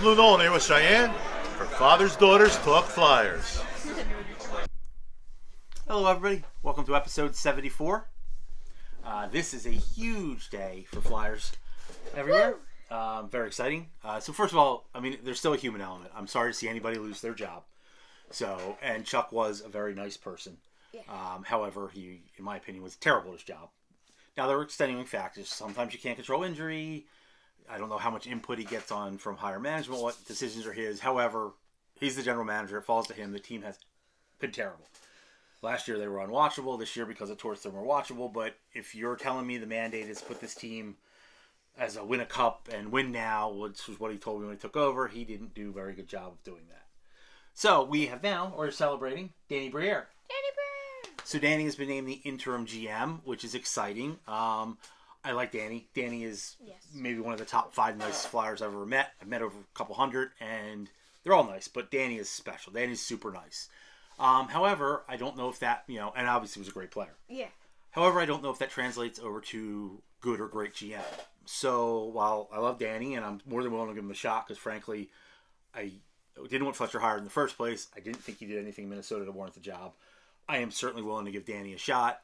Lunone with Cheyenne for Father's Daughters Talk Flyers. Hello, everybody. Welcome to episode 74. This is a huge day for Flyers everywhere. Very exciting. So first of all, I mean, there's still a human element. I'm sorry to see anybody lose their job. And Chuck was a very nice person. Yeah. However, he, in my opinion, was terrible at his job. Now, there were extenuating factors. Sometimes you can't control injury. I don't know how much input he gets on from higher management, what decisions are his. However, he's the general manager. It falls to him. The team has been terrible. Last year, they were unwatchable. This year, because of torts, they're more watchable. But if you're telling me the mandate is put this team as a win a cup and win now, which was what he told me when he took over, he didn't do a very good job of doing that. So we have now, we're celebrating Danny Briere. So Danny has been named the interim GM, which is exciting. I like Danny. Danny is maybe one of the top 5 nicest Flyers I've ever met. I've met over a couple hundred, and they're all nice, but Danny is special. Danny's super nice. However, I don't know if that, and obviously he was a great player. Yeah. However, I don't know if that translates over to good or great GM. So while I love Danny, and I'm more than willing to give him a shot, because frankly, I didn't want Fletcher hired in the first place. I didn't think he did anything in Minnesota to warrant the job. I am certainly willing to give Danny a shot.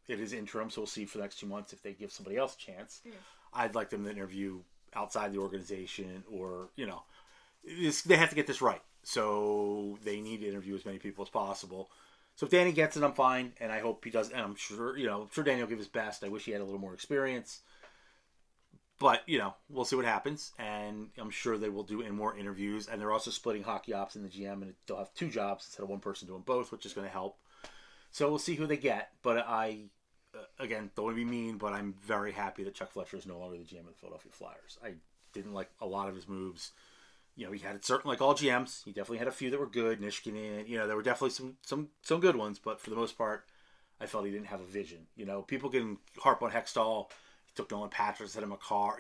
It is interim, so we'll see for the next 2 months if they give somebody else a chance. Yeah. I'd like them to interview outside the organization, or, they have to get this right. So they need to interview as many people as possible. So if Danny gets it, I'm fine, and I hope he does. And I'm sure, Danny will give his best. I wish he had a little more experience. But, we'll see what happens, and I'm sure they will do more interviews. And they're also splitting hockey ops in the GM, and they'll have 2 jobs instead of one person doing both, which is going to help. So we'll see who they get. But I, again, don't want to be mean, but I'm very happy that Chuck Fletcher is no longer the GM of the Philadelphia Flyers. I didn't like a lot of his moves. He had certain, like all GMs, he definitely had a few that were good. Niskanen, there were definitely some good ones, but for the most part, I felt he didn't have a vision. People can harp on Hextall. He took Nolan Patrick, set him a car,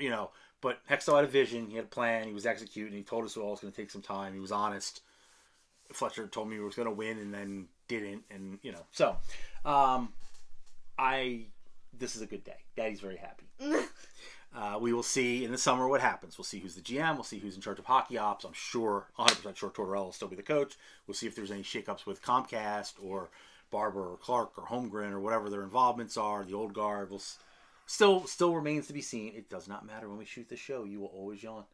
but Hextall had a vision, he had a plan, he was executing, he told us all it was going to take some time, he was honest. Fletcher told me he was going to win and then didn't, and, So, this is a good day. Daddy's very happy. We will see in the summer what happens. We'll see who's the GM. We'll see who's in charge of hockey ops. I'm sure, 100% sure Tortorella will still be the coach. We'll see if there's any shakeups with Comcast or Barber or Clarke or Holmgren or whatever their involvements are. The old guard will still remains to be seen. It does not matter when we shoot the show. You will always yawn.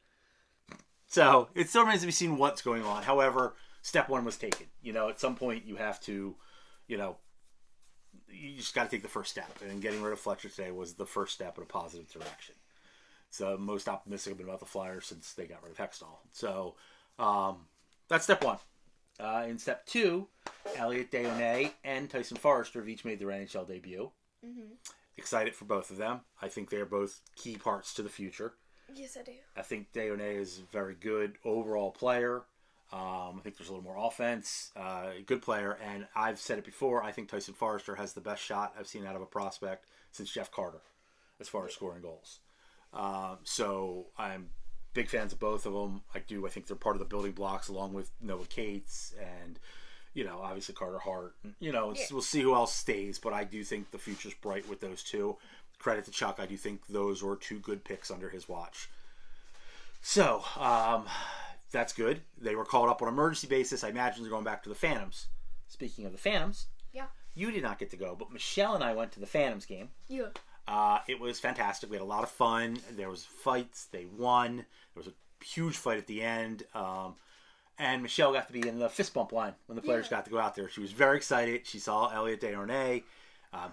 So it still remains to be seen what's going on. However, step 1 was taken. At some point you have to, you just got to take the first step. And getting rid of Fletcher today was the first step in a positive direction. It's the most optimistic I've been about the Flyers since they got rid of Hextall. So that's step 1. In step 2, Elliot Deone and Tyson Forrester have each made their NHL debut. Mm-hmm. Excited for both of them. I think they're both key parts to the future. Yes, I do. I think Deone is a very good overall player. I think there's a little more offense. Good player. And I've said it before, I think Tyson Forrester has the best shot I've seen out of a prospect since Jeff Carter as far as scoring goals. So I'm big fans of both of them. I think they're part of the building blocks along with Noah Cates and, obviously Carter Hart. We'll see who else stays, but I do think the future's bright with those two. Credit to Chuck. I do think those were 2 good picks under his watch. So, that's good. They were called up on an emergency basis. I imagine they're going back to the Phantoms. Speaking of the Phantoms, you did not get to go, but Michelle and I went to the Phantoms game. Yeah. It was fantastic. We had a lot of fun. There was fights. They won. There was a huge fight at the end. And Michelle got to be in the fist bump line when the players got to go out there. She was very excited. She saw Elliot Deone.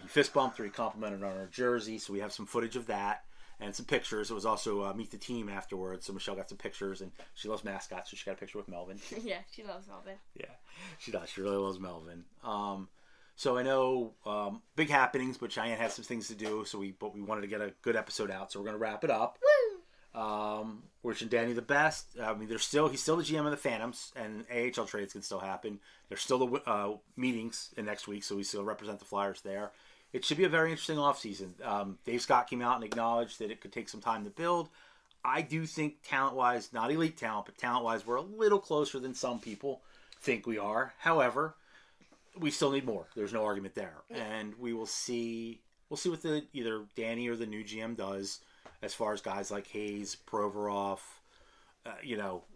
He fist bumped her. He complimented her on her jersey. So we have some footage of that and some pictures. It was also Meet the Team afterwards. So Michelle got some pictures. And she loves mascots, so she got a picture with Melvin. Yeah, she loves Melvin. Yeah, she does. She really loves Melvin. So I know big happenings, but Cheyenne has some things to do. But we wanted to get a good episode out, so we're going to wrap it up. Woo! Wishing Danny the best. I mean, he's still the GM of the Phantoms, and AHL trades can still happen. There's still the meetings in next week, so we still represent the Flyers there. It should be a very interesting offseason. Dave Scott came out and acknowledged that it could take some time to build. I do think talent-wise, not elite talent, but talent-wise, we're a little closer than some people think we are. However, we still need more. There's no argument there. And we will see. We'll see what either Danny or the new GM does as far as guys like Hayes, Provorov,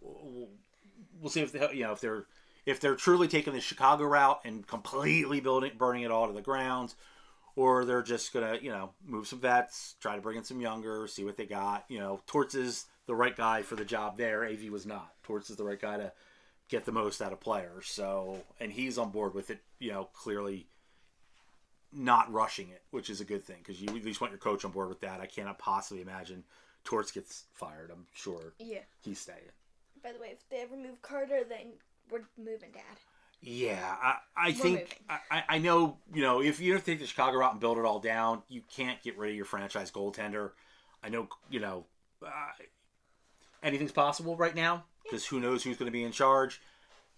we'll see if if they're truly taking the Chicago route and completely burning it all to the ground, or they're just gonna move some vets, try to bring in some younger, see what they got. Torts is the right guy for the job there. AV was not. Torts is the right guy to get the most out of players. So, and he's on board with it. Clearly not rushing it, which is a good thing because you at least want your coach on board with that. I cannot possibly imagine Torts gets fired. I'm sure he's staying. By the way, if they ever move Carter, then we're moving Dad. Yeah, I think I know. If you have to take the Chicago route and build it all down, you can't get rid of your franchise goaltender. I know. Anything's possible right now because who knows who's going to be in charge.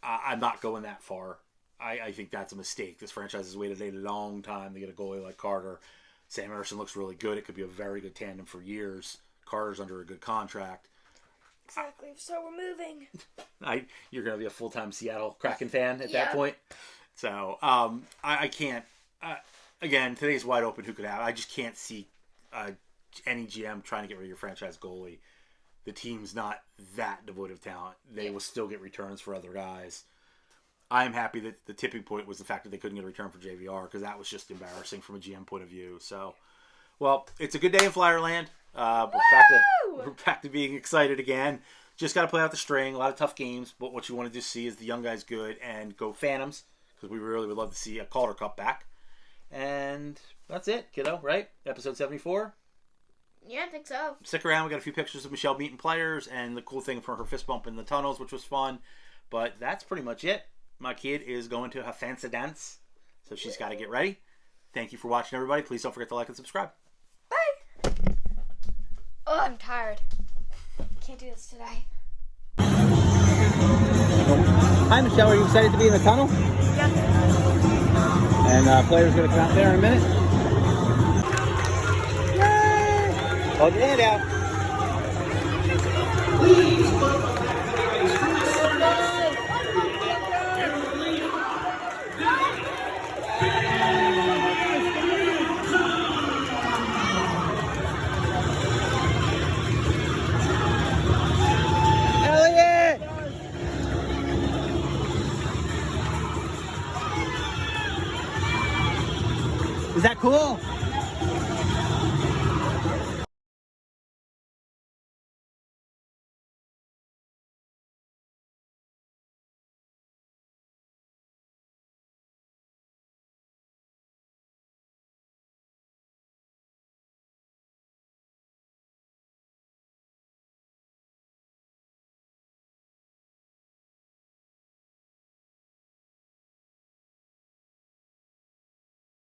I'm not going that far. I think that's a mistake. This franchise has waited a long time to get a goalie like Carter. Sam Emerson looks really good. It could be a very good tandem for years. Carter's under a good contract. Exactly. So we're moving. You're going to be a full-time Seattle Kraken fan at that point. So I can't. Again, today's wide open. Who could have? I just can't see any GM trying to get rid of your franchise goalie. The team's not that devoid of talent. They will still get returns for other guys. I'm happy that the tipping point was the fact that they couldn't get a return for JVR because that was just embarrassing from a GM point of view. So, well, it's a good day in Flyerland. We're back to being excited again. Just got to play out the string. A lot of tough games, but what you want to just see is the young guys good and go Phantoms because we really would love to see a Calder Cup back. And that's it, kiddo, right? Episode 74. Yeah, I think so. Stick around. We got a few pictures of Michelle meeting players and the cool thing for her fist bump in the tunnels, which was fun. But that's pretty much it. My kid is going to her fancy dance, so she's got to get ready. Thank you for watching, everybody. Please don't forget to like and subscribe. Bye. Oh, I'm tired. Can't do this today. Hi, Michelle. Are you excited to be in the tunnel? Yeah. And players going to come out there in a minute. Yay! Hold your hand out. Is that cool?